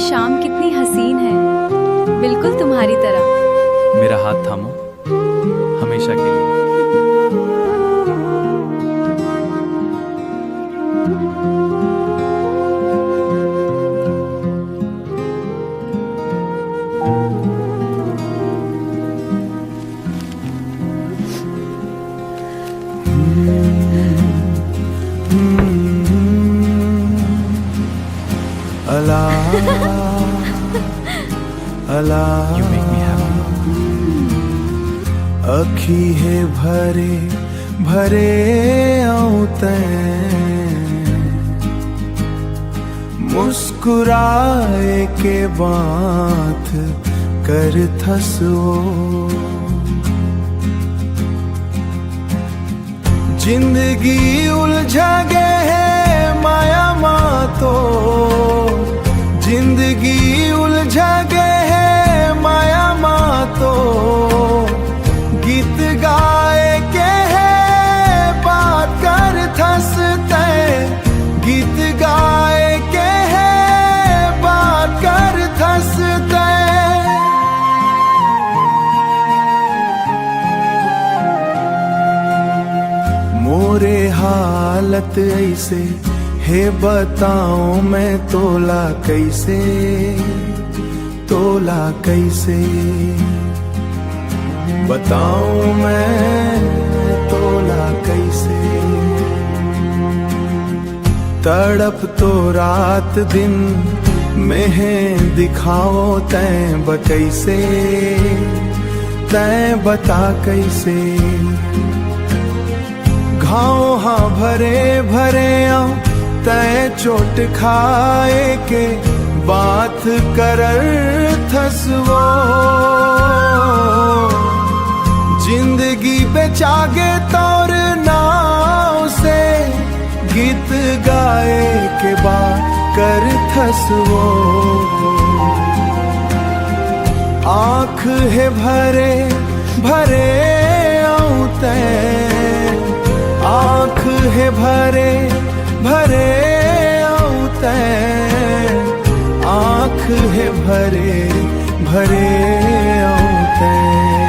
शाम कितनी हसीन है, बिल्कुल तुम्हारी तरह। मेरा हाथ थामो हमेशा के लिए। You make me happy. अखी है भरे भरे औते मुस्कुराए के बात कर थसो। जिंदगी उलझा गे है माया मातो, जिंदगी उलझा गे है माया मातो। गीत गाए के है बात कर थसते, गीत गाए के है बात कर थसते। मोरे हालत ऐसे है बताऊं मैं तोला कैसे, तोला कैसे बताऊं मैं तोला कैसे। तड़प तो रात दिन में है दिखाओ तैं कैसे, तैं बता कैसे। घाव हाँ भरे भरे आऊं तैं चोट खाए के बात करर थसवो। जिंदगी बेचागे तौर नाव से गीत गाए के बात कर थसवो। आँख है भरे भरे आऊं तैं, आँख है भरे भरे आऊं तैं, आँख है भरे भरे आऊं तैं।